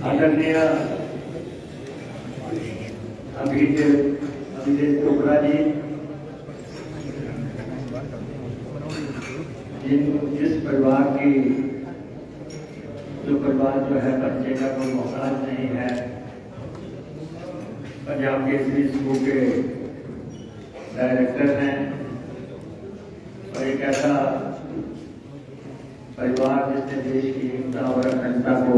आदरणीय अभिजीत चोपड़ा जी, जिस परिवार की जो है बच्चे का कोई मोहताज नहीं है, पंजाब केसरी स्कूल के डायरेक्टर हैं और एक ऐसा परिवार जिसने देश की एकता और अखंडता को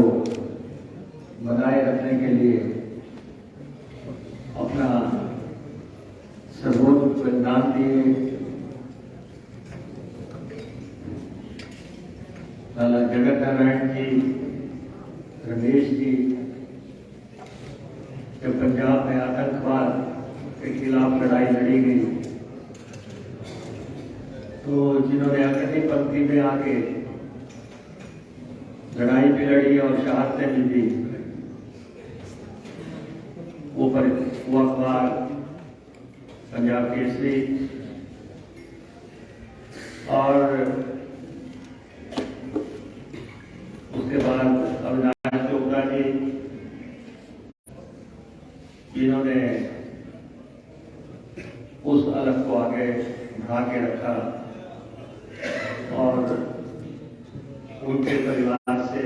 बनाए रखने के लिए अपना सर्वोच्च बलिदान दिए। लाला जगत नारायण जी, रमेश जी, जब पंजाब में आतंकवाद के खिलाफ लड़ाई लड़ी गई तो जिन्होंने अग्रणी पंक्ति में आके लड़ाई भी लड़ी और शहादतें भी दी, वो अखबार पंजाब केसरी और उसके बाद अविनाश चोपड़ा जी, जिन्होंने उस अलग को आगे बढ़ा के रखा और उनके परिवार से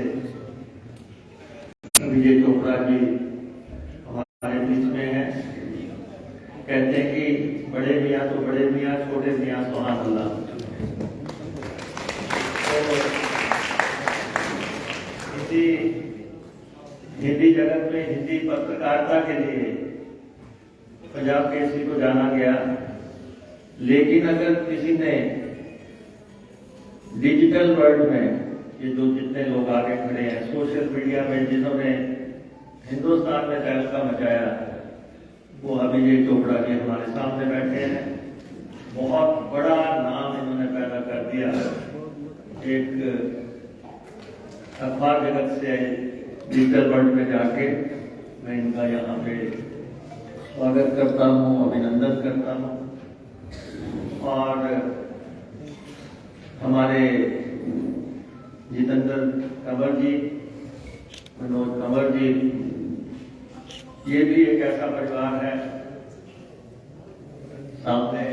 अभिजीत चोपड़ा जी हमारे बीच में हैं। कहते हैं कि बड़े मियाँ तो बड़े मियाँ, छोटे मियाँ सुभान अल्लाह। तो हिंदी जगत में हिंदी पत्रकारिता के लिए पंजाब केसरी को जाना गया, लेकिन अगर किसी ने डिजिटल वर्ल्ड में ये जो जितने लोग आगे खड़े हैं सोशल मीडिया में, जिन्होंने हिंदुस्तान में तहलका मचाया, वो अभिजीत चोपड़ा जी हमारे सामने बैठे हैं। बहुत बड़ा नाम इन्होंने पैदा कर दिया। एक अखबार जगत से डिजिटल वर्ल्ड में जाके मैं इनका यहाँ पे स्वागत करता हूँ, अभिनंदन करता हूँ। और हमारे जितेंद्र कंवर जी, मनोज कंवर जी, ये भी एक ऐसा परिवार है। सामने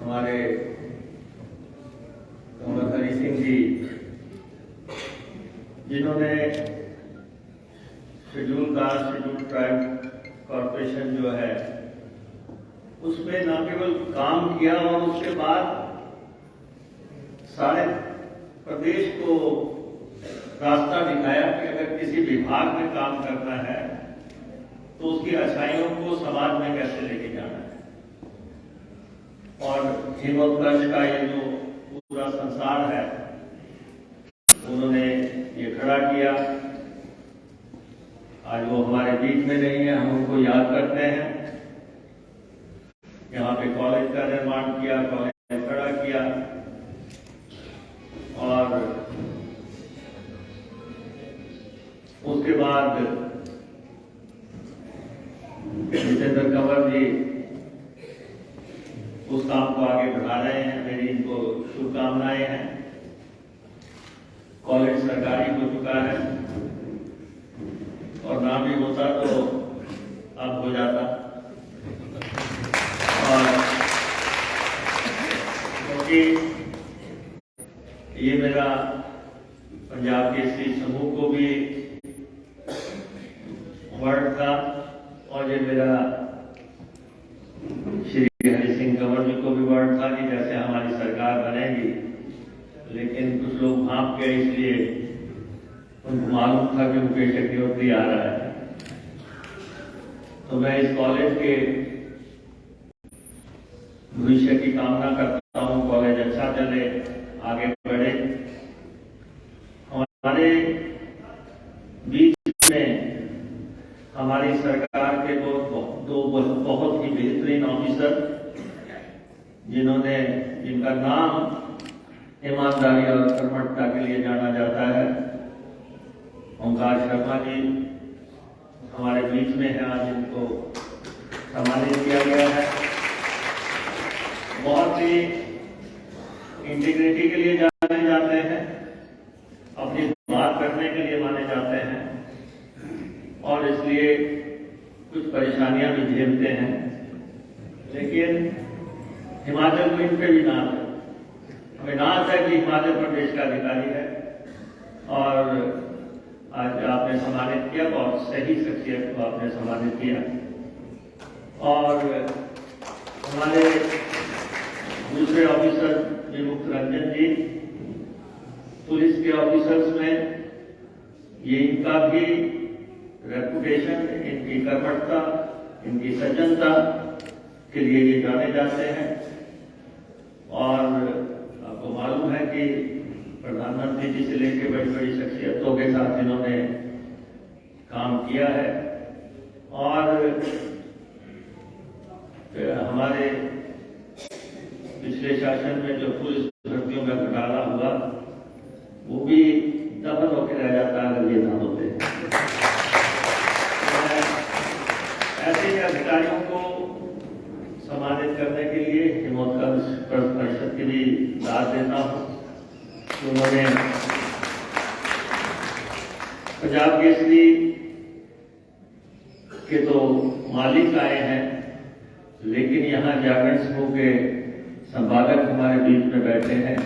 हमारे कंवर हरि सिंह जी, जिन्होंने schedule caste schedule tribe corporation जो है उसमें न केवल काम किया और उसके बाद सारे प्रदेश को रास्ता दिखाया कि अगर किसी विभाग में काम करना है तो उसकी अच्छाइयों को समाज में कैसे लेके जाना है। और हिमोत्कर्ष का ये जो पूरा संसार है उन्होंने ये खड़ा किया। आज वो हमारे बीच में नहीं है, हम उनको याद करते हैं। यहाँ पे कॉलेज का निर्माण किया, कॉलेज खड़ा किया और उसके बाद जितेंद्र कंवर जी उस काम को आगे बढ़ा रहे हैं। मेरी इनको शुभकामनाएं हैं। कॉलेज सरकारी हो चुका है और ना भी होता तो अब हो जाता। और क्योंकि ये मेरा पंजाब केसरी समूह को भी वर्ड था और ये मेरा श्री हरि सिंह कंवर जी को भी वर्ड था कि जैसे हमारी सरकार बनेगी, लेकिन कुछ लोग भाप गए, इसलिए उनको मालूम था कि मुकेश अग्निहोत्री आ रहा है। तो मैं इस कॉलेज के भविष्य की कामना करता हूँ। कॉलेज अच्छा चले, आगे बढ़े। हमारे बीच में हमारी सरकार के दो बहुत ही बेहतरीन ऑफिसर, जिनका नाम ईमानदारी और कर्मठता के लिए जाना जाता है। ओंकार शर्मा जी हमारे बीच में है, आज इनको सम्मानित किया गया है। बहुत ही इंटीग्रिटी के लिए जाने जाते हैं, अपनी बात करने के लिए माने जाते हैं। परेशानियां भी झेलते हैं, लेकिन हिमाचल को इन पे भी नाज है। हमें नाज है कि हिमाचल प्रदेश का अधिकारी है और आज आपने सम्मानित किया, बहुत सही शख्सियत को आपने सम्मानित किया। और हमारे दूसरे ऑफिसर विमुक्त रंजन जी, पुलिस के ऑफिसर्स में ये इनका भी रेपुटेशन, इनकी कर्मठता, इनकी सज्जनता के लिए ये जाने जाते हैं। और आपको मालूम है कि प्रधानमंत्री जी से लेकर बड़ी बड़ी शख्सियतों के साथ इन्होंने काम किया है। और हमारे पिछले शासन में जो पुलिस भर्तियों का घोटाला हुआ, वो भी दफन होकर रह जाता है अगर ये ना होते। ऐसे अधिकारियों को सम्मानित करने के लिए हिमोत्कर्ष परिषद की भी दाद देता हूँ। उन्होंने पंजाब केसरी के तो मालिक आए हैं, लेकिन यहाँ जागरण समूह के संपादक हमारे बीच में बैठे हैं।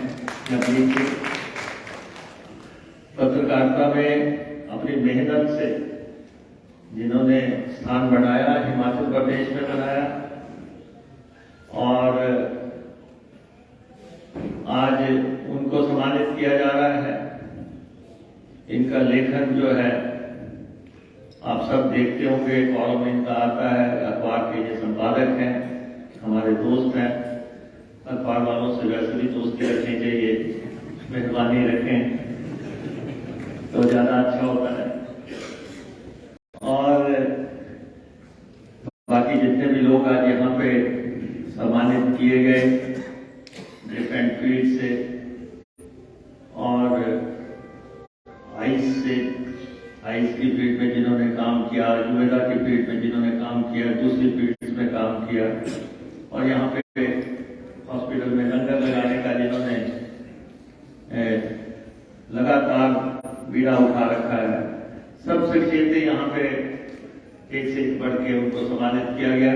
पत्रकारिता में अपनी मेहनत से जिन्होंने स्थान बनाया, हिमाचल प्रदेश में बनाया, और आज उनको सम्मानित किया जा रहा है। इनका लेखन जो है आप सब देखते होंगे, कॉलम इनका आता है, अखबार के ये संपादक हैं, हमारे दोस्त हैं। अखबार वालों से वैसे भी दोस्ती रखनी चाहिए, मेहरबानी रखें तो ज्यादा अच्छा होता है। और बाकी जितने भी लोग आज यहाँ पे सम्मानित किए गए डिफरेंट फील्ड से और आइस की फील्ड में जिन्होंने काम किया, आयुर्वेदा की फील्ड में जिन्होंने काम किया, दूसरी फील्ड में काम किया, और यहाँ पे हॉस्पिटल में लंगर लगाने का जिन्होंने लगातार बीड़ा उठा रखा है, सब शख्सियतें यहाँ पे एक से एक बढ़ के उनको सम्मानित किया गया।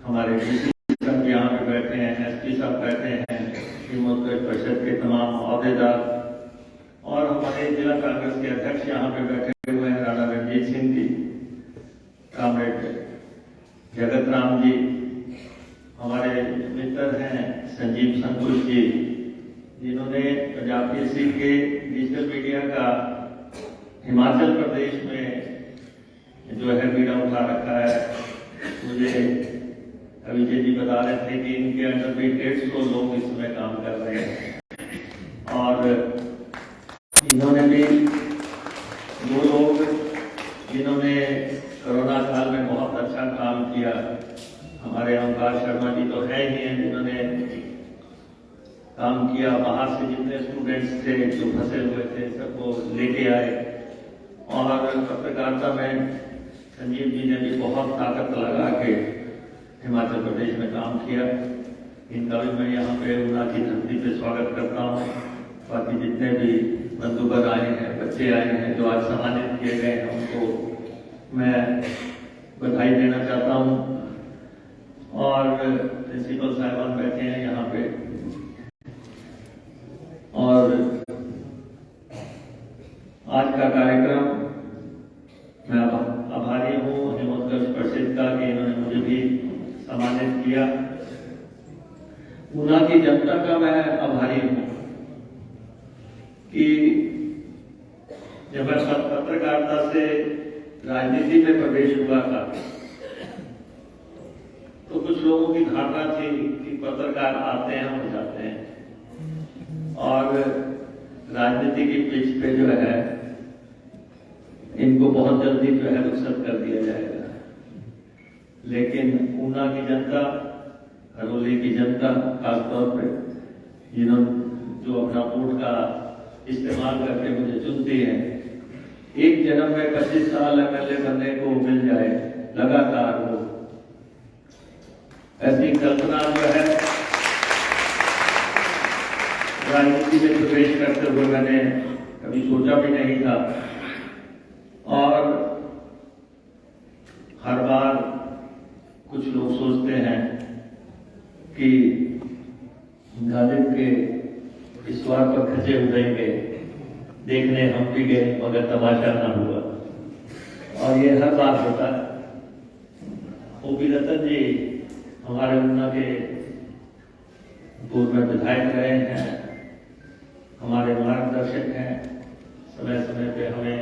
हमारे डीसी साहब यहाँ पे बैठे हैं, एसपी साहब बैठे हैं, हिमोत्कर्ष परिषद के तमाम अहदेदार, और हमारे जिला कांग्रेस के अध्यक्ष यहाँ पे बैठे हुए हैं, राणा रणजीत सिंह जी, कामरेड जगत राम जी, हमारे मित्र हैं संजीव संकुल जी, जिन्होंने पंजाब केसरी के डिजिटल मीडिया का हिमाचल प्रदेश में जो है बीड़ा उठा रखा है। मुझे अभिजय जी बता रहे थे कि इनके अंडर भी 150 लोग इसमें काम कर रहे हैं, और इन्होंने भी दो लोग जिन्होंने कोरोना काल में बहुत अच्छा काम किया, हमारे ओंकार शर्मा जी तो है ही हैं, जिन्होंने काम किया, बाहर से जितने स्टूडेंट्स थे जो फंसे हुए थे सबको लेके आए। और पत्रकारिता में संजीव जी ने भी बहुत ताकत लगा के हिमाचल प्रदेश में काम किया। इनका भी मैं यहाँ पे ऊना की धरती पे स्वागत करता हूँ। बाकी जितने भी बंधुवर आए हैं, बच्चे आए हैं जो आज सम्मानित किए गए हैं, उनको मैं बधाई देना चाहता हूँ। और प्रिंसिपल साहिबान बैठे हैं यहाँ पे, और आज का कार्यक्रम मैं आभारी हूँ हिमोत्कर्ष परिषद का कि इन्होंने मुझे भी सम्मानित किया। ऊना की जनता का मैं आभारी हूँ कि जब मैं पत्रकारिता से राजनीति में प्रवेश हुआ था तो कुछ लोगों की धारणा थी कि पत्रकार आते हैं और जाते हैं, और राजनीति की पिच पे जो है इनको बहुत जल्दी जो है रुखसत कर दिया जाएगा। लेकिन ऊना की जनता, हरोली की जनता खासतौर पे, जिन्होंने जो अपना वोट का इस्तेमाल करके मुझे चुनती है, एक जन्म में 25 साल एमएलए बनने को मिल जाए लगातार, वो ऐसी कल्पना जो है राजनीति में प्रवेश करते हुए मैंने कभी सोचा भी नहीं था। और हर बार कुछ लोग सोचते हैं कि गालिब के ईश्वर पर खचे उतरेंगे, देखने हम भी गए मगर तमाशा ना हुआ, और ये हर बार होता है। ओपी रतन जी हमारे ऊना के पूर्व में विधायक रहे हैं, हमारे मार्गदर्शक हैं, समय समय पे हमें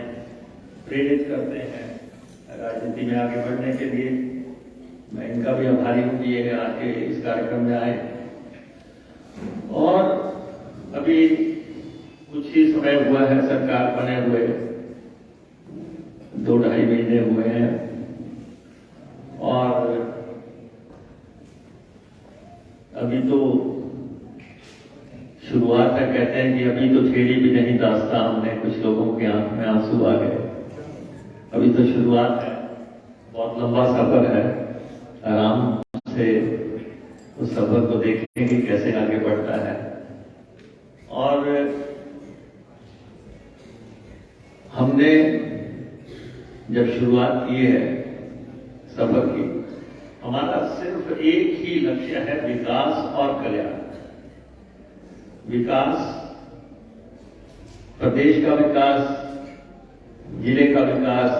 प्रेरित करते हैं राजनीति में आगे बढ़ने के लिए। मैं इनका भी आभारी हूँ कि ये आके इस कार्यक्रम में आए। और अभी कुछ ही समय हुआ है सरकार बने हुए, 2-2.5 महीने हुए हैं, और अभी तो शुरुआत है। कहते हैं कि अभी तो छेड़ी भी नहीं दास्तां हमने, कुछ लोगों की आंख में आंसू आ गए। अभी तो शुरुआत है, बहुत लंबा सफर है, आराम से उस सफर को देखेंगे कैसे आगे बढ़ता है। और हमने जब शुरुआत की है सफर की, हमारा सिर्फ एक ही लक्ष्य है, विकास और कल्याण। विकास, प्रदेश का विकास, जिले का विकास,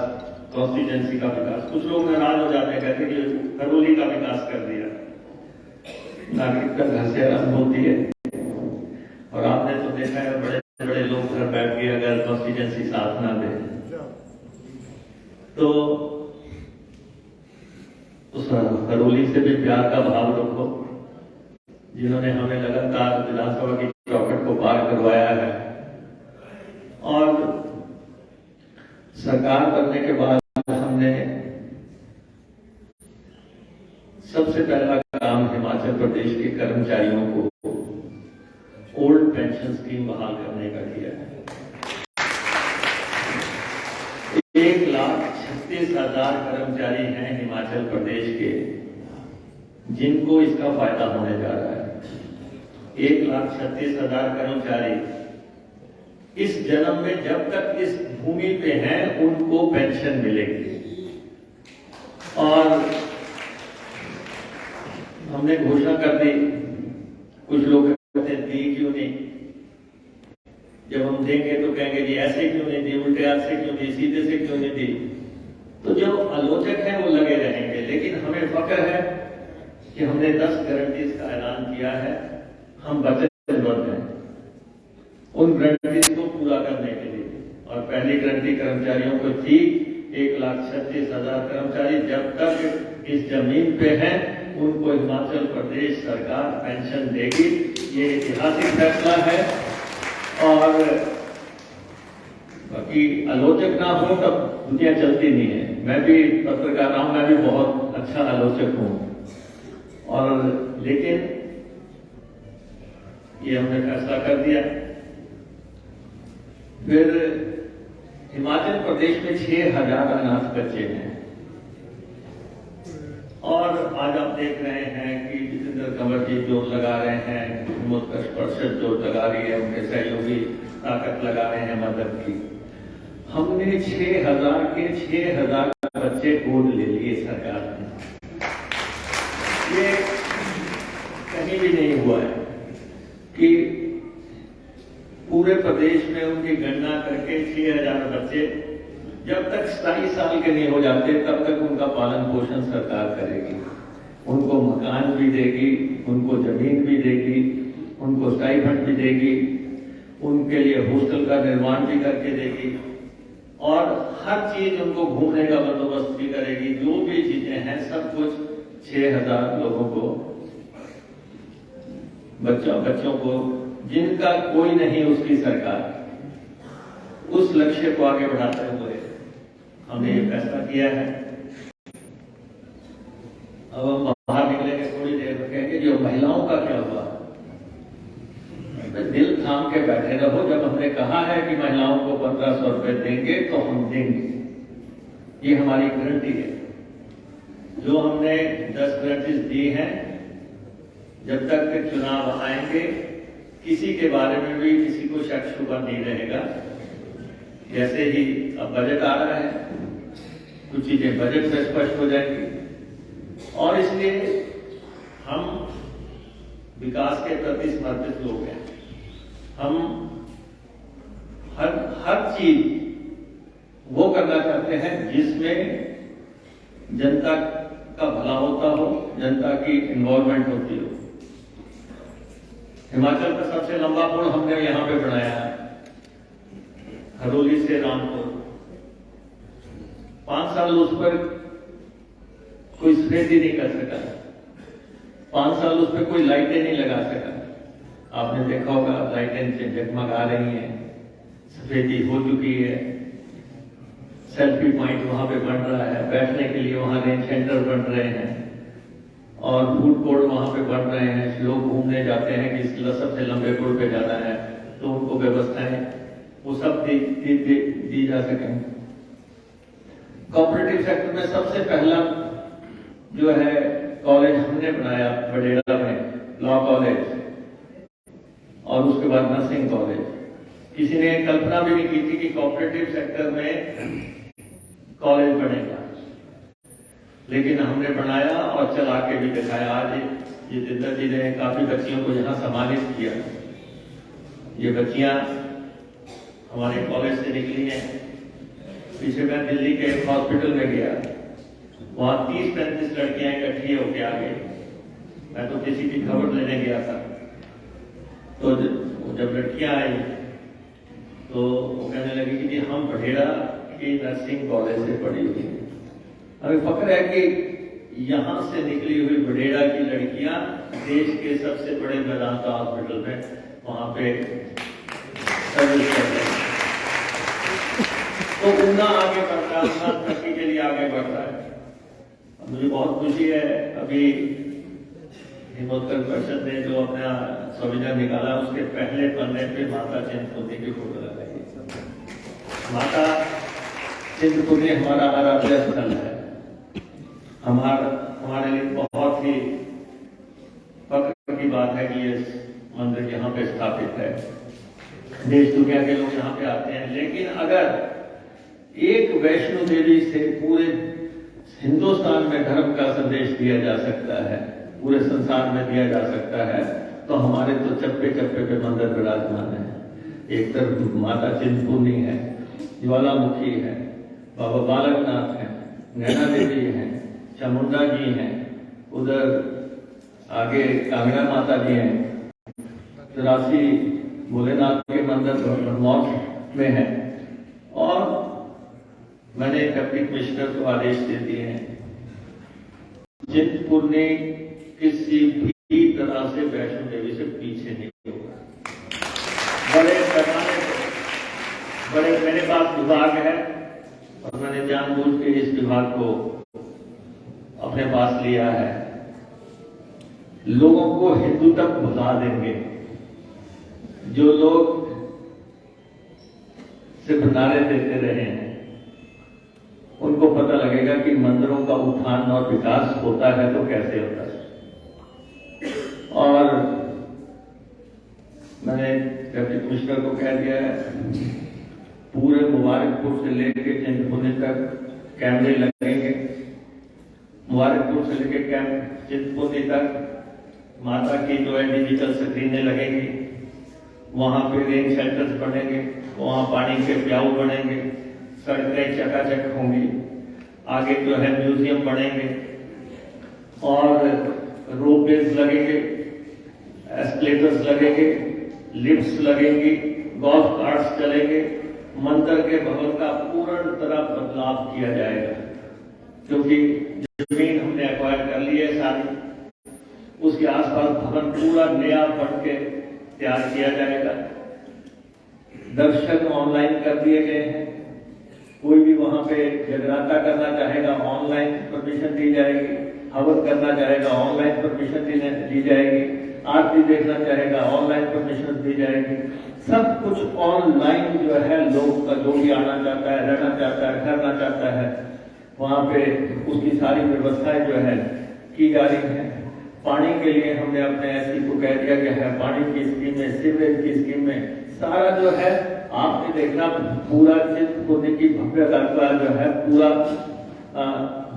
कॉन्स्टिट्यूएंसी का विकास। कुछ लोग नाराज हो जाते हैं, कहते हैं कि करौली का विकास कर दिया। नागरिकता घर से आरंभ होती है, और आपने तो देखा है बड़े बड़े लोग घर बैठ के अगर कॉन्स्टिट्यूएंसी साथ ना दे तो उस करौली से भी प्यार का भाव रखो, जिन्होंने हमें लगातार विधानसभा की चौखट को पार करवाया है। और सरकार बनने के बाद हमने सबसे पहला काम हिमाचल प्रदेश के कर्मचारियों को ओल्ड पेंशन स्कीम बहाल करने का किया है। 1,36,000 कर्मचारी हैं हिमाचल प्रदेश के, जिनको इसका फायदा होने जा रहा है। 1,36,000 कर्मचारी इस जन्म में जब तक इस भूमि पे हैं उनको पेंशन मिलेगी। और हमने घोषणा कर दी, कुछ लोग कहते हैं दी क्यों नहीं, जब हम देंगे तो कहेंगे जी ऐसे क्यों नहीं दी, उल्टे हाथ से क्यों दी, सीधे से क्यों नहीं दी। तो जो आलोचक हैं वो लगे रहेंगे, लेकिन हमें फक्र है कि हमने 10 गारंटीज का ऐलान किया है। हम वचनबद्ध हैं उन गारंटीज को पूरा करने के लिए। और पहली गारंटी कर्मचारियों को थी 1,36,000 कर्मचारी जब तक इस जमीन पे हैं उनको हिमाचल प्रदेश सरकार पेंशन देगी। ये ऐतिहासिक फैसला है। और बाकी आलोचक ना हो तब दुनिया चलती नहीं है। मैं भी पत्रकार हूं, मैं भी बहुत अच्छा आलोचक हूं, और लेकिन ये हमने फैसला कर दिया। फिर हिमाचल प्रदेश में 6,000 अनाथ बच्चे हैं, और आज आप देख रहे हैं कि जितेंद्र कंवर जी जोर लगा रहे हैं, हिमोत्कर्ष परिषद जोर लगा रही है, उनके सहयोगी ताकत लगा रहे हैं मदद की। हमने 6,000 के 6,000 बच्चे गोद ले लिए सरकार ने। ये कहीं भी नहीं हुआ है कि पूरे प्रदेश में उनकी गणना करके 6,000 बच्चे जब तक 27 साल के नहीं हो जाते तब तक उनका पालन पोषण सरकार करेगी, उनको मकान भी देगी, उनको जमीन भी देगी, उनको स्टाइपेंड भी देगी, उनके लिए हॉस्टल का निर्माण भी करके देगी, और हर चीज उनको घूमने का बंदोबस्त भी करेगी। जो भी चीजें हैं सब कुछ 6,000 लोगों को, बच्चों को जिनका कोई नहीं उसकी सरकार, उस लक्ष्य को आगे बढ़ाते हुए हमने ये फैसला किया है। अब हम बाहर निकलेंगे थोड़ी देर में, कहेंगे जो महिलाओं का क्या हुआ। दिल थाम के बैठे रहो। जब हमने कहा है कि महिलाओं को 1,500 रुपए देंगे तो हम देंगे, ये हमारी गारंटी है। जो हमने 10 गारंटीज दी हैं, जब तक के चुनाव आएंगे किसी के बारे में भी किसी को शक शुबा नहीं रहेगा। जैसे ही अब बजट आ रहा है कुछ चीजें बजट में स्पष्ट हो जाएंगी। और इसलिए हम विकास के प्रति समर्पित लोग हैं। हम हर चीज वो करना चाहते हैं जिसमें जनता का भला होता हो, जनता की इन्वॉल्वमेंट होती हो। हिमाचल का सबसे लंबा पुल हमने यहाँ पे बनाया है, हरोली से रामपुर। 5 साल उस पर कोई सफेदी नहीं कर सका, 5 साल उस पर कोई लाइटें नहीं लगा सका। आपने देखा होगा लाइटें जगमगा रही हैं, सफेदी हो चुकी है, सेल्फी पॉइंट वहां पे बन रहा है, बैठने के लिए वहां रेंज सेंटर बन रहे हैं और फूड कोर्ट वहां पे बन रहे हैं। लोग घूमने जाते हैं कि सबसे लंबे पुल पे जाना है तो उनको व्यवस्थाएं वो सब दी जा सके। कोऑपरेटिव सेक्टर में सबसे पहला जो है कॉलेज हमने बनाया बडेड़ा में, लॉ कॉलेज, और उसके बाद नर्सिंग कॉलेज। किसी ने कल्पना भी नहीं की थी कि कोऑपरेटिव सेक्टर में कॉलेज बनेगा, लेकिन हमने बनाया और चला के भी दिखाया। आज जितेंद्र जी ने काफी बच्चियों को यहाँ सम्मानित किया। ये बच्चियां हमारे कॉलेज से निकली हैं। पीछे मैं दिल्ली के एक हॉस्पिटल में गया, वहां 30-35 लड़कियां इकट्ठी होके आ गई। मैं तो किसी की खबर लेने गया था, तो जब लड़कियां आई तो वो कहने लगी कि जी हम बडेड़ा की नर्सिंग कॉलेज से पढ़ी हुई है। हमें फक्र है कि यहाँ से निकली हुई बडेड़ा की लड़कियां देश के सबसे बड़े मेदांता हॉस्पिटल में वहां पे सर्विस कर रही हैं। तो ऊना आगे बढ़ता है, ऊना तरक्की के लिए आगे बढ़ता है। मुझे बहुत खुशी है, अभी हिमोत्कर्ष परिषद ने जो अपना संविधान निकाला उसके पहले पन्ने पे माता चिंतपूर्णी की फोटो लगाई। माता चिंतपूर्णी हमारा आराध्य स्थल है। हमारे लिए बहुत ही फक्र की बात है कि ये मंदिर यहाँ पे स्थापित है। देश दुनिया के लोग यहाँ पे आते हैं, लेकिन अगर एक वैष्णो देवी से पूरे हिंदुस्तान में धर्म का संदेश दिया जा सकता है, पूरे संसार में दिया जा सकता है, तो हमारे तो चप्पे चप्पे पे मंदिर विराजमान है। एक तरफ माता चिंतपूर्णी है, ज्वालामुखी है, बाबा बालकनाथ है, नैना देवी है, चामुंडा जी हैं, उधर आगे कांगड़ा माता जी हैं, 84 भोलेनाथ के मंदिर ब्रह्मोत्सव में है। और मैंने डिप्टी कमिश्नर को आदेश दे दिए हैं, चिंतपूर्णी किसी भी तरह से वैष्णो देवी से पीछे नहीं होगा। बड़े पैमाने बड़े मेरे पास विभाग है और मैंने जानबूझ के इस विभाग को अपने पास लिया है। लोगों को हिंदू तक भुला देंगे। जो लोग सिर्फ नारे देते रहे हैं उनको पता लगेगा कि मंदिरों का उत्थान और विकास होता है तो कैसे होता है। और मैंने डिप्टी कमिश्नर को कह दिया है, पूरे मुबारकपुर से लेकर चिंतपूर्णी तक कैमरे लगेंगे। मुबारकपुर से लेकर चिंतपूर्णी तक माता की जो है डिजिटल स्क्रीनें लगेंगी। वहां पे रेंज सेंटर्स बनेंगे, वहां पानी के प्याऊ बनेंगे, सड़कें चकाचक होंगी। आगे जो है म्यूजियम बनेंगे और रोपवेज लगेंगे, एस्केलेटर्स लगेंगे, लिफ्ट्स लगेंगी, गोल्फ कार्ट्स चलेंगे। मंदिर के भवन का पूर्ण तरह बदलाव किया जाएगा, क्योंकि जमीन हमने एक्वायर कर ली है सारी। उसके आसपास भवन पूरा नया बन के तैयार किया जाएगा। दर्शन ऑनलाइन कर दिए गए हैं। कोई भी वहां पे जगराता करना चाहेगा ऑनलाइन परमिशन दी जाएगी, हवन करना चाहेगा ऑनलाइन परमिशन दी जाएगी, आरती देखना चाहेगा ऑनलाइन परमिशन दी जाएगी। सब कुछ ऑनलाइन जो है, लोग का जो भी आना चाहता है, रहना चाहता है, ठहरना चाहता है, वहां पे उसकी सारी व्यवस्थाएं जो है की जा रही है। पानी के लिए हमने अपने एसपी को कह दिया गया है, पानी की स्कीम में, सीवरेज की स्कीम में सारा जो है आपने देखना, पूरा चिंतपूर्णी की भव्यता का जो है पूरा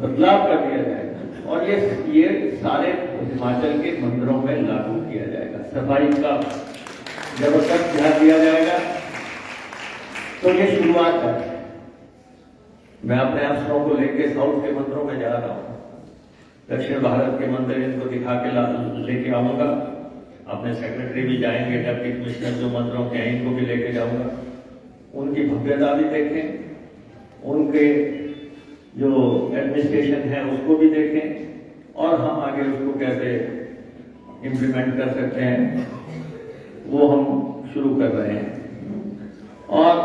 बदलाव कर दिया जाएगा और ये सारे हिमाचल के मंदिरों में लागू किया जाएगा। सफाई का जबरदस्त ध्यान दिया जाएगा। तो ये शुरुआत है। मैं अपने अफसरों को लेकर साउथ के मंदिरों में जा रहा हूँ, दक्षिण भारत के मंदिर इनको दिखा के लेके आऊंगा। अपने सेक्रेटरी भी जाएंगे, डिप्टी कमिश्नर जो मंदिरों के हैं इनको भी लेके जाऊंगा, उनकी भव्यता भी देखें, उनके जो एडमिनिस्ट्रेशन है उसको भी देखें और हम आगे उसको कैसे इम्प्लीमेंट कर सकते हैं वो हम शुरू कर रहे हैं। और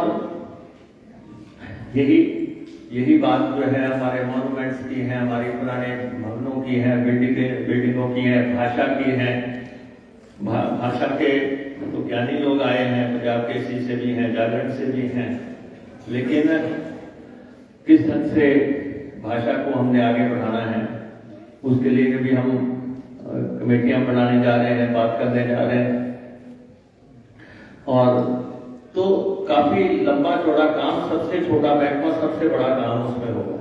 यही बात जो है हमारे मॉन्यूमेंट्स की है, हमारी पुराने भवनों की है, बिल्डिंगों की है, भाषा की है। भाषा के तो ज्ञानी लोग आए हैं, पंजाब केसरी से भी हैं, जागरण से भी हैं, लेकिन किस ढंग से भाषा को हमने आगे बढ़ाना है उसके लिए भी हम कमेटियां बनाने जा रहे हैं, बात करने जा रहे हैं। और तो काफी लंबा चौड़ा काम, सबसे छोटा महकमा सबसे बड़ा काम उसमें होगा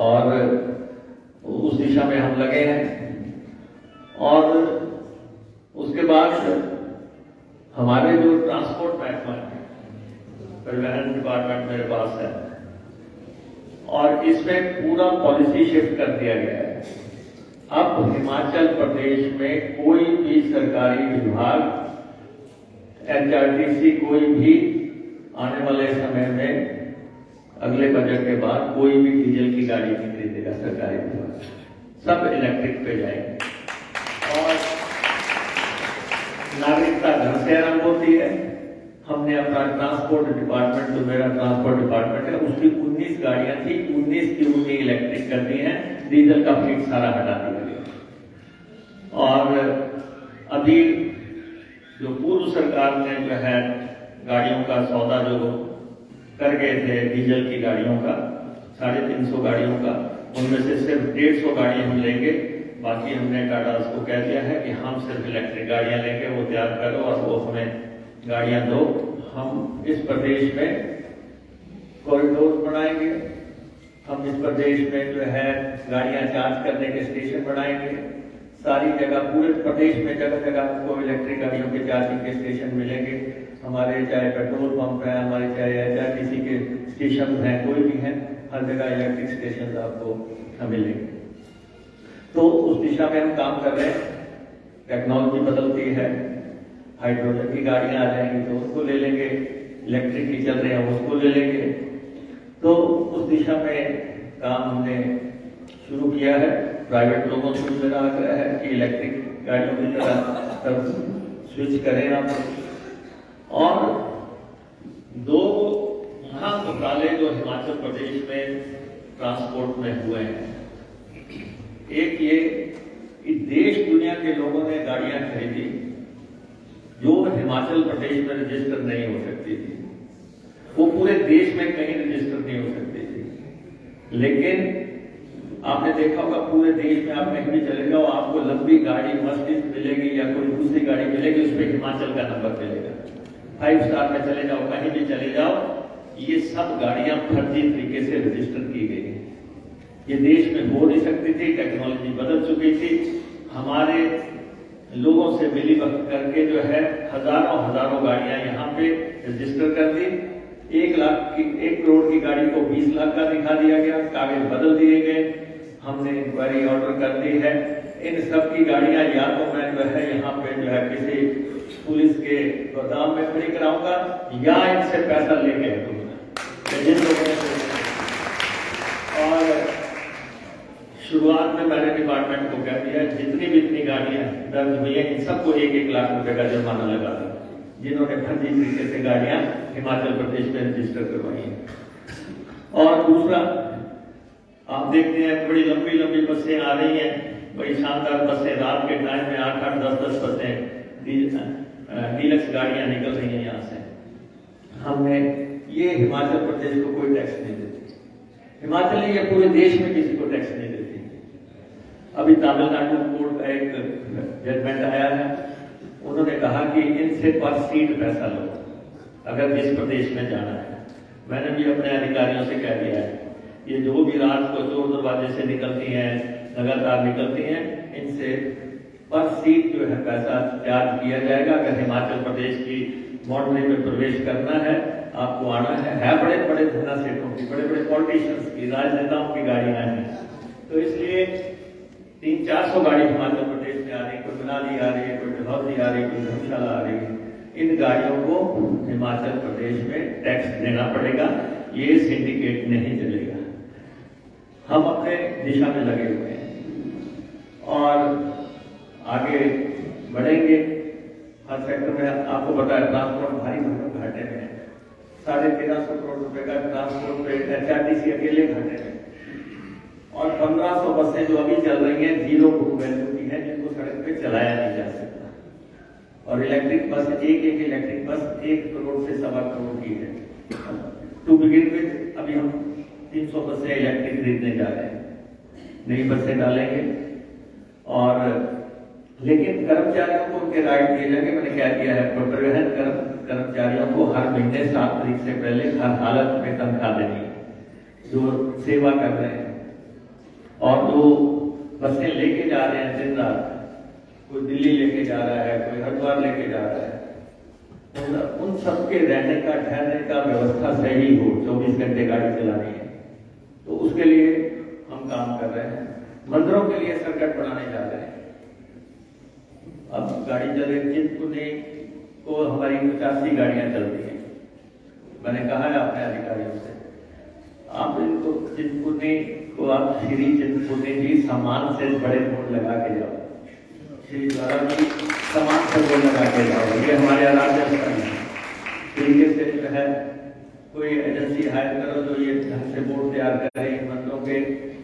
और उस दिशा में हम लगे हैं। और उसके बाद हमारे जो ट्रांसपोर्ट महकमा है, परिवहन डिपार्टमेंट मेरे पास है और इसमें पूरा पॉलिसी शिफ्ट कर दिया गया है। अब हिमाचल प्रदेश में कोई भी सरकारी विभाग, एचआरटीसी कोई भी आने वाले समय में अगले बजट के बाद कोई भी डीजल की गाड़ी नहीं खरीदेगा सरकारी विभाग, सब इलेक्ट्रिक पे जाएंगे। और नागरिकता घर से आरंभ होती है। हमने अपना ट्रांसपोर्ट डिपार्टमेंट, जो मेरा ट्रांसपोर्ट डिपार्टमेंट है, उसकी 19 गाड़ियां थी, 19 की 19 इलेक्ट्रिक कर दी हैं, डीजल का फ्लीट सारा हटा दिया गया। और अभी जो पूर्व सरकार ने जो है गाड़ियों का सौदा जो कर गए थे डीजल की गाड़ियों का, 350 गाड़ियों का, उनमें से सिर्फ 150 गाड़ी हम लेंगे। बाकी हमने टाटास को कह दिया है कि हम सिर्फ इलेक्ट्रिक गाड़ियां लेंगे, वो तैयार करो और वो हमें गाड़ियां दो। हम इस प्रदेश में कॉरिडोर बनाएंगे, हम इस प्रदेश में जो है गाड़ियां चार्ज करने के स्टेशन बनाएंगे। सारी जगह, पूरे प्रदेश में जगह जगह आपको इलेक्ट्रिक गाड़ियों के चार्जिंग के स्टेशन मिलेंगे। हमारे चाहे पेट्रोल पंप है, हमारे चाहे एचआरटीसी के स्टेशन हैं, कोई भी हैं, हर जगह इलेक्ट्रिक स्टेशन आपको मिलेंगे। तो उस दिशा में हम काम कर रहे हैं। टेक्नोलॉजी बदलती है, हाइड्रोजन की गाड़ियां आ जाएंगी तो उसको ले लेंगे, इलेक्ट्रिक की चल रहे हैं उसको ले लेंगे। तो उस दिशा में काम हमने शुरू किया है। प्राइवेट लोगों से मेरा आग्रह है कि इलेक्ट्रिक गाड़ियों की तरफ स्विच करें आप। और 2 महाघोटाले जो हिमाचल प्रदेश में ट्रांसपोर्ट में हुए हैं, एक ये कि देश दुनिया के लोगों ने गाड़ियां खरीदी जो हिमाचल प्रदेश में रजिस्टर नहीं हो सकती थी, वो पूरे देश में कहीं रजिस्टर नहीं हो सकती थी। लेकिन आपने देखा होगा पूरे देश में आप कहीं भी चले जाओ, आपको लंबी गाड़ी मर्सिडीज मिलेगी या कोई दूसरी गाड़ी मिलेगी, उसमें हिमाचल का नंबर मिलेगा। 5 स्टार में चले जाओ, कहीं भी चले जाओ, ये सब गाड़ियां फर्जी तरीके से रजिस्टर की गई हैं। ये देश में हो नहीं सकती थी, टेक्नोलॉजी बदल चुकी थी। हमारे लोगों से मिली वक्त करके जो है हजारों गाड़ियां यहाँ पे रजिस्टर कर दी। 1 करोड़ की गाड़ी को 20 लाख का दिखा दिया गया, कागज बदल दिए गए। हमने इंक्वायरी ऑर्डर कर दी है। इन सब की गाड़ियां या तो मैं जो है यहाँ पे जो है किसी पुलिस के गोदाम में खड़ी कराऊंगा या इनसे पैसा लेके दूंगा जिन लोगों ने। और शुरुआत में मैंने डिपार्टमेंट को कह दिया जितनी भी इतनी गाड़ियां दर्ज हुई हैं इन सबको 1-1 लाख रुपए का जुर्माना लगा दो जिन्होंने फर्जी तरीके से गाड़ियां हिमाचल प्रदेश में रजिस्टर करवाई हैं। और दूसरा, आप देखते हैं बड़ी लंबी लंबी बसें आ रही हैं, बड़ी शानदार बसें, रात के टाइम में 8-8, 10-10 बसें डीलक्स गाड़ियां निकल रही हैं यहाँ से। हमने ये हिमाचल प्रदेश को कोई टैक्स नहीं देती, हिमाचल ये पूरे देश में किसी को टैक्स नहीं देती। अभी तमिलनाडु कोर्ट का एक जजमेंट आया है, उन्होंने कहा कि इनसे पर सीट पैसा लो अगर जिस प्रदेश में जाना है। मैंने भी अपने अधिकारियों से कह दिया है ये जो भी रात को चोर दरवाजे से निकलती हैं, लगातार निकलती हैं, इनसे पर सीट जो है पैसा चार्ज किया जाएगा। अगर हिमाचल प्रदेश की बाउंड्री में प्रवेश करना है, आपको आना है बड़े बड़े धना सेठों की, बड़े बड़े पॉलिटिशियंस की, राजनेताओं की गाड़ियां हैं। तो इसलिए 300-400 गाड़ी हिमाचल प्रदेश में आ रही, कोई मनाली आ रही है, कोई डलहौजी आ रही है, कोई धर्मशाला आ रही है। इन गाड़ियों को हिमाचल प्रदेश में टैक्स देना पड़ेगा, ये सिंडिकेट नहीं चलेगा। हम अपने दिशा में लगे हुए हैं और आगे बढ़ेंगे। हर सेक्टर में आपको पता है ट्रांसपोर्ट भारी घाटे में है। 1350 करोड़ रुपए का ट्रांसपोर्ट पे HRTC अकेले घाटे में, और 1500 बसें जो अभी चल रही हैं जीरो बुक वैल्यू की है, जिनको सड़क पे चलाया नहीं जा सकता। और इलेक्ट्रिक बस, एक इलेक्ट्रिक बस 1 करोड़ से 1.25 करोड़ की है। टू बिगिन विद अभी हम 300 बसें इलेक्ट्रिक खरीदने जा रहे हैं, नई बसें डालेंगे। और लेकिन कर्मचारियों को उनके राइट दिए जाएंगे। मैंने क्या किया है, परिवहन कर्मचारियों को हर महीने 7 तारीख से पहले हर हालत में तनख्वाह देनी है, जो सेवा कर रहे हैं। और जो बसें लेके जा रहे हैं दिन रात, कोई दिल्ली लेके जा रहा है, कोई हरिद्वार लेके जा रहा है, उन सबके रहने का ठहरने का व्यवस्था सही हो, 24 घंटे गाड़ी चलानी है, तो उसके लिए हम काम कर रहे हैं। मंदिरों के लिए सर्किट बनाने जा रहे हैं। अब गाड़ी चले, चिंतपूर्णी को हमारी 85 गाड़ियां चलती हैं। मैंने कहा है अपने अधिकारियों से, आप इनको चिंतपूर्णी को आप श्री चिंतपूर्णी जी सम्मान से बड़े बोर्ड लगा के जाओ, श्री द्वारा जी सम्मान से बोर्ड लगा के जाओ। ये हमारे आराध्य स्थल है। तरीके से जो है कोई एजेंसी हायर करो जो ये ढंग से बोर्ड तैयार करे इन मंदिरों के,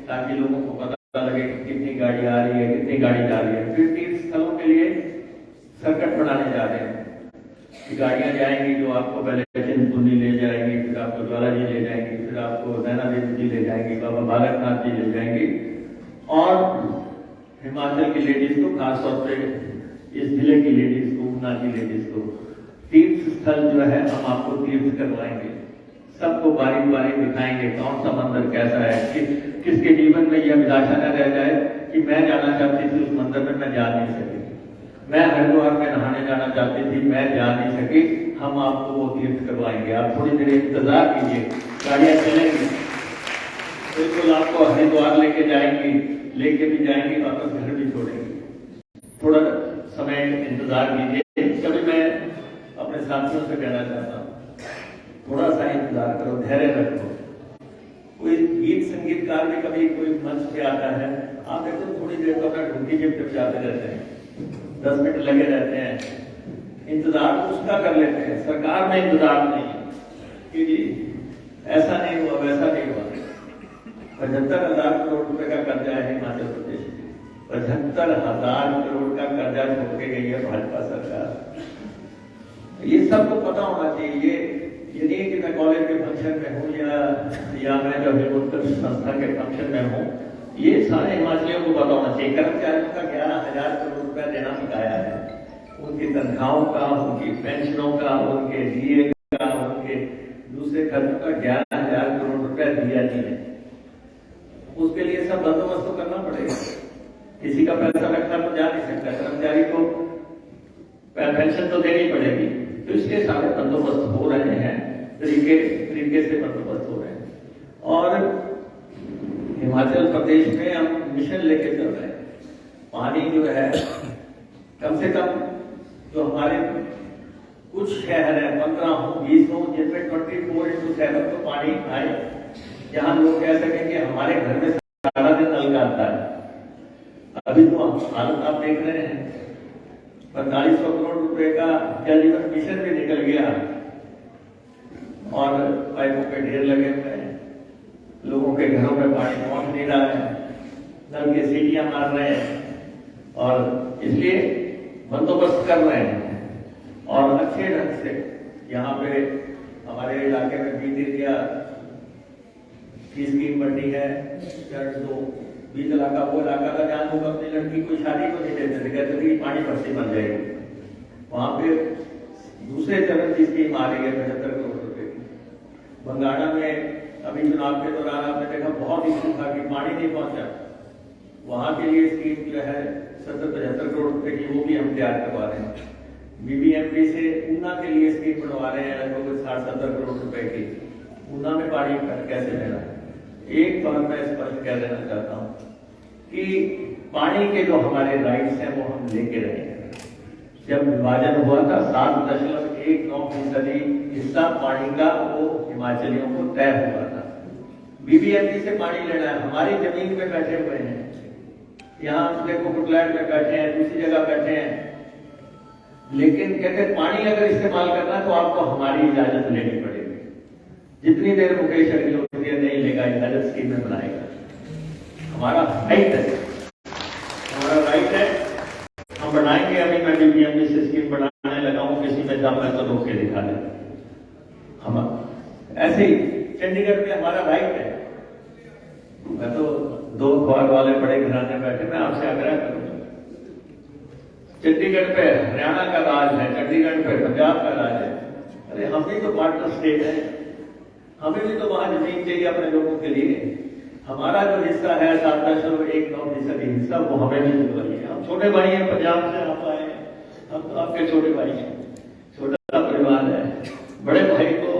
ताकि लोगों को पता लगे कि कितनी गाड़ी आ रही है, कितनी गाड़ी जा रही है। फिर तीर्थ स्थलों के लिए सर्किट बनाने जा रहे हैं कि गाड़ियां जाएंगी जो आपको पहले चिंतपूर्णी ले जाएंगी, फिर आपको ज्वाला जी ले जाएंगी, फिर आपको नैना देवी जी ले जाएंगी, बाबा बालकनाथ जी ले जाएंगी। और हिमाचल की लेडीज को, खासतौर पे इस जिले की लेडीज को, ऊना की लेडीज को तीर्थ स्थल जो है हम आपको तीर्थ करवाएंगे। सबको बारीक बारीक दिखाएंगे कौन सा मंदिर कैसा है, किसके जीवन में यह अभिलाषा न रह जाए कि मैं जाना चाहती थी उस मंदिर में, मैं जा नहीं सकी, मैं हरिद्वार में नहाने जाना चाहती थी, मैं जा नहीं सकी। हम आपको वो तीर्थ करवाएंगे। आप थोड़ी देर इंतजार कीजिए, गाड़ियां चलेंगी, बिल्कुल आपको हरिद्वार लेके जाएंगी, लेके भी जाएंगी, वापस घर भी छोड़ेंगी। थोड़ा समय इंतजार कीजिए। कभी मैं अपने साथियों से कहना चाहता हूँ, थोड़ा सा इंतजार करो, धैर्य रखो। कोई गीत संगीतकार भी कभी कोई मंच पे आता है, आप देखो थोड़ी देर तो अपना ढूंढी जेब पे जाते रहते हैं, 10 मिनट लगे रहते हैं, इंतजार उसका कर लेते हैं। सरकार में इंतजार नहीं है कि जी ऐसा नहीं हुआ, वैसा नहीं हुआ। 75,000 करोड़ रुपए का कर्जा है हिमाचल प्रदेश में, 75,000 करोड़ का कर्जा छोड़ के गई है भाजपा सरकार। ये सबको पता होना चाहिए। ये नहीं कि मैं कॉलेज के फंक्शन में हूँ या मैं जो हिमोत्कर्ष संस्था के फंक्शन में हूँ, ये सारे हिमाचलियों को पता होना चाहिए। कर्मचारियों का 11,000 करोड़ रुपया देना बकाया है, उनकी तनख्वाहों का, उनकी पेंशनों का, उनके डीए का, उनके दूसरे खर्चों का 11,000 करोड़ रुपया दिया नहीं है। उसके लिए सब बंदोबस्त तो करना पड़ेगा। किसी का पैसा रखना तो जा नहीं सकता, कर्मचारी को पेंशन तो देनी पड़ेगी। तो इसके सारे बंदोबस्त हो रहे हैं, तरीके से बंदोबस्त हो रहे हैं। और हिमाचल प्रदेश में हम मिशन लेके चल रहे हैं। पानी जो है कम से कम जो हमारे कुछ शहर है, 15 हो 20 हो, जिनमें 24/7 तो पानी आए, जहां लोग कह सकें कि हमारे घर में सारा दिन नल का आता है। अभी तो हालत आप देख रहे हैं, 4500 करोड़ रुपए का जल जीवन मिशन भी निकल गया और पाइपों पे ढेर लगे हुए हैं, लोगों के घरों में पानी पहुंच नहीं रहा है, नल की सीटियां मार रहे हैं। और इसलिए बंदोबस्त कर रहे हैं और अच्छे ढंग से। यहाँ पे हमारे इलाके में बीत एरिया की स्कीम बनी है, चर्च 2 बीच इलाका, वो इलाका था जहाँ लोग अपनी लड़की को शादी को नहीं देते थे, कहते थे कि पानी पर्ची बन जाएगी। वहां पे दूसरे चरण की स्कीम आ रही है 75 करोड़ रुपए की। बंगाड़ा में अभी चुनाव के दौरान आपने देखा बहुत इशू था कि पानी नहीं पहुंचा, वहां के लिए स्कीम जो है 70-75 करोड़ रुपए की वो भी हम तैयार करवा रहे हैं। बीबीएमपी से ऊना के लिए स्कीम बनवा रहे हैं लगभग 60-70 करोड़ रुपए की। ऊना में पानी कैसे मिला है? एक बार मैं स्पष्ट कह देना चाहता हूं कि पानी के जो हमारे राइट्स हैं वो हम लेके रहे हैं। जब विभाजन हुआ था 7.19% हिस्सा पानी का वो हिमाचलियों को तय हुआ था। बीबीएमपी से पानी लेना है, हमारी जमीन में बैठे हुए हैं, यहाँ देखो बुटलैंड में बैठे हैं, दूसरी जगह बैठे हैं, लेकिन कहते पानी अगर इस्तेमाल करना है तो आपको हमारी इजाजत लेनी पड़ेगी। जितनी देर मुकेश अग्निहोत्री नहीं लेगा इजाजत स्कीम में बनाएगा, हमारा राइट है, हमारा राइट है, हम बनाएंगे। अभी मैं बीबीएमपी से स्कीम बनाने लगा हूं, किसी में दम है तो रोक के दिखा दे। हम ऐसे ही चंडीगढ़ में हमारा राइट है। मैं तो 2 अखबार वाले बड़े घराने बैठे, मैं आपसे आग्रह करूंगा, चंडीगढ़ पे हरियाणा का राज है, चंडीगढ़ पे पंजाब का राज है। अरे हम भी तो पार्टनर स्टेट है, हमें भी तो वहां जमीन चाहिए अपने लोगों के लिए। हमारा जो हिस्सा है 7.19% हिस्सा वो हमें भी दिलवाइए। हम छोटे भाई हैं, पंजाब से आप आए हैं, हम तो आपके छोटे भाई हैं, छोटा परिवार है। बड़े भाई को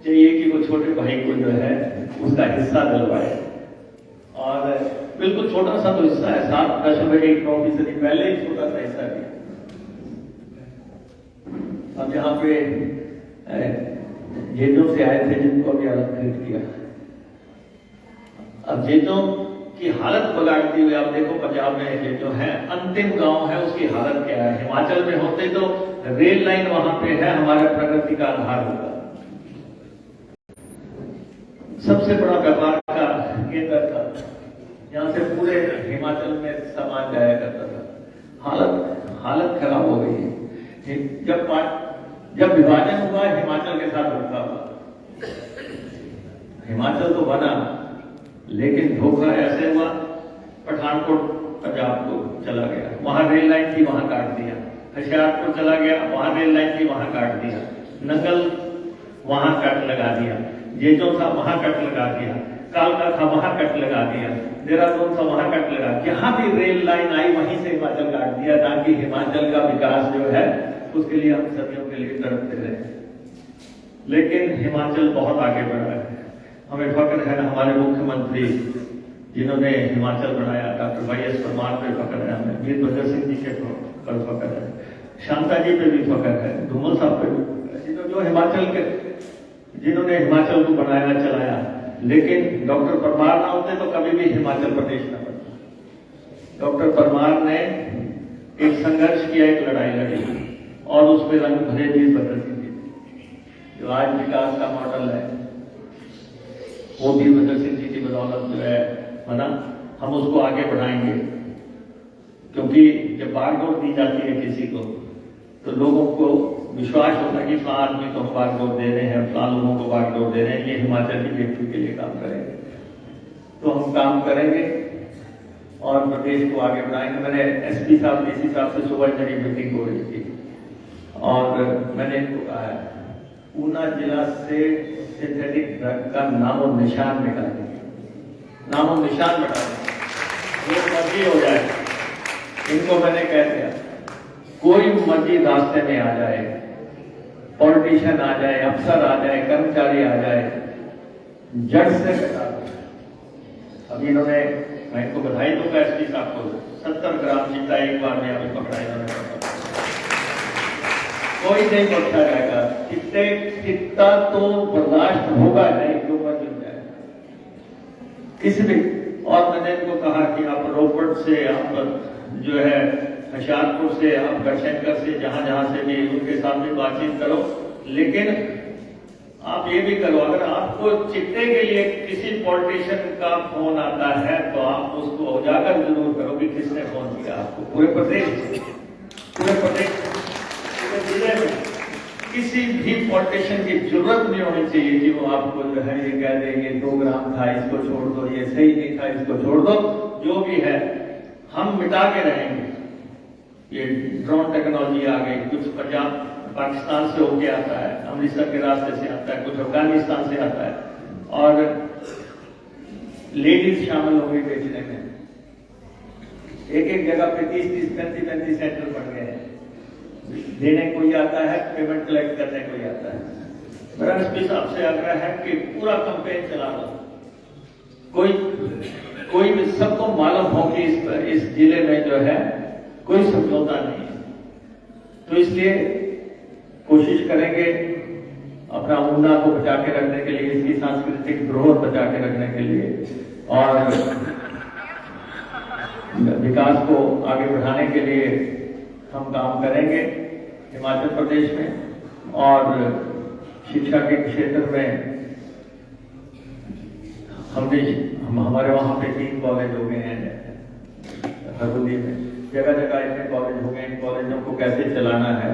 चाहिए कि वो छोटे भाई को जो है उसका हिस्सा दिलवाए, और बिल्कुल छोटा सा तो हिस्सा है, 7.19%, पहले ही छोटा सा हिस्सा दिया। अब यहाँ पे जेजों से आए थे जिनको अभी अलंकृत किया, अब जेजों की हालत बगाड़ती हुई आप देखो पंजाब में जेजों है, अंतिम गांव है, उसकी हालत क्या है। हिमाचल में होते तो रेल लाइन वहां पे है, हमारे प्रगति का आधार होगा। सबसे बड़ा व्यापार का केंद्र था, यहां से पूरे हिमाचल में सामान जाया करता था। हालत खराब हो गई है। जब विभाजन हुआ हिमाचल के साथ धोखा हुआ। हिमाचल तो बना लेकिन धोखा ऐसे हुआ, पठानकोट पंजाब को चला गया, वहां रेल लाइन थी वहां काट दिया। होशियारपुर चला गया, वहां रेल लाइन थी वहां काट दिया। नंगल वहां कट लगा दिया, जेजों था वहां कट लगा दिया, कालका था वहां कट लगा दिया, देहरादून था वहां कट लगा। जहां भी रेल लाइन आई वहीं से हिमाचल काट दिया, ताकि हिमाचल का विकास जो है उसके लिए हम सदियों के लिए तड़पते रहे। लेकिन हिमाचल बहुत आगे बढ़ा है। हमें फक्र है हमारे मुख्यमंत्री जिन्होंने हिमाचल बनाया, डॉक्टर वाई.एस. परमार पे फक्र है, हमें वीरभद्र सिंह जी के पर फक्र है, शांता जी पे भी फक्र है, धूमल साहब पे भी, जो हिमाचल के जिन्होंने हिमाचल को बनाया चलाया। लेकिन डॉक्टर परमार ना होते तो कभी भी हिमाचल प्रदेश न बनता। डॉक्टर परमार ने एक संघर्ष किया, एक लड़ाई लड़ी, और उसमें रंग भरे वीरभद्र सिंह जी, जो आज विकास का मॉडल है वो वीरभद्र सिंह जी की बदौलत जो है बना। हम उसको आगे बढ़ाएंगे, क्योंकि जब बागडोर दी जाती है किसी को तो लोगों को विश्वास होता है कि फला आदमी को हम बागडोर दे रहे हैं, फला लोगों को बागडोर दे रहे हैं, ये हिमाचल की बेटी के लिए काम करेंगे। तो हम काम करेंगे और प्रदेश को आगे बढ़ाएंगे। मैंने एसपी साहब, डीसी साहब से सुबह मेरी मीटिंग हो रही थी, और मैंने इनको कहा है ऊना जिला से सिंथेटिक ड्रग का नामो निशान मिटा देंगे, नामो निशान मिटा देंगे, जो मर्जी हो जाए। इनको मैंने कह दिया, कोई मर्जी रास्ते में आ जाए, पॉलिटिशियन आ जाए, अफसर आ जाए, कर्मचारी आ जाए, जड़ से मिटा दो। अब इन्होंने, मैं इनको बधाई दूंगा एसपी साहब को, 70 ग्राम चिट्टा एक बार में अभी पकड़ा इन्होंने। कोई नहीं बख्शा जाएगा, चिट्टा तो बर्दाश्त होगा नहीं, जो मर्जी हो जाए किसी भी। और मैंने इनको कहा कि आप रोपड़ से, आप जो है होशियारपुर से, आप गढ़शंकर से, जहां जहां से भी उनके साथ भी बातचीत करो, लेकिन आप ये भी करो, अगर आपको चिट्टे के लिए किसी पॉलिटिशियन का फोन आता है तो आप उसको उजागर जरूर करो कि किसने फोन किया आपको। पूरे प्रदेश, पूरे जिले में किसी भी पॉलिटिशियन की जरूरत नहीं होनी चाहिए कि वो आपको जो है ये कह दे ये 2 ग्राम था इसको छोड़ दो, ये सही नहीं था इसको छोड़ दो। जो भी है हम मिटा के रहेंगे। ये ड्रोन टेक्नोलॉजी आ गई, कुछ पंजाब पाकिस्तान से होके आता है, अमृतसर के रास्ते से आता है, कुछ अफगानिस्तान से आता है। और लेडीज शामिल होंगी बेचने में। एक एक जगह पे 30-30, 35-35 सेंटर बन गए हैं। देने कोई आता है, पेमेंट कलेक्ट करने कोई आता है। मेरा एसपी साहब से आग्रह है कि पूरा कैंपेन चला लो। कोई भी सबको मालूम हो कि इस जिले में जो है कोई समझौता नहीं है, तो इसलिए कोशिश करेंगे अपना ऊना को बचा के रखने के लिए, इसकी सांस्कृतिक धरोहर बचा के रखने के लिए और विकास को आगे बढ़ाने के लिए हम काम करेंगे हिमाचल प्रदेश में। और शिक्षा के क्षेत्र में हमारे वहाँ पे 3 कॉलेज हो गए हैं हरदोई में, जगह जगह इतने कॉलेज हो गए। इन कॉलेजों को कैसे चलाना है,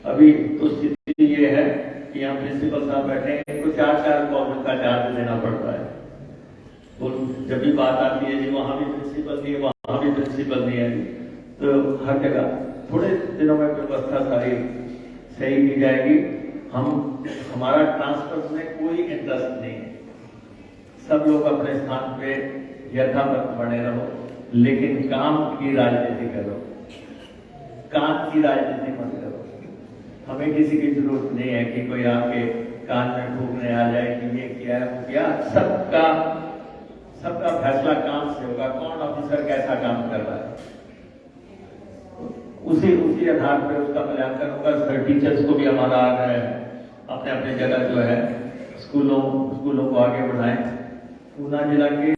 अभी तो स्थिति ये है कि यहाँ प्रिंसिपल साहब बैठे हैं, इनको 4 कॉलेज का चार्ज देना पड़ता है। तो जब भी बात आती है जी वहाँ भी प्रिंसिपल नहीं है, वहाँ भी प्रिंसिपल नहीं है, तो हर जगह थोड़े दिनों में व्यवस्था सारी सही की जाएगी। हमारा ट्रांसफर में कोई इंटरेस्ट नहीं है, सब लोग अपने स्थान पे यथावत बने रहो, लेकिन काम की राजनीति करो, काम की राजनीति मत करो। हमें किसी की जरूरत नहीं है कि कोई आपके कान में फूकने आ जाए कि ये क्या है वो क्या। सबका फैसला काम से होगा, कौन ऑफिसर कैसा काम कर रहा है, उसी आधार पर उसका मूल्यांकन होगा। सर टीचर्स को भी हमारा आग्रह है अपने अपने जगह जो है स्कूलों को आगे बढ़ाएं। ऊना जिला के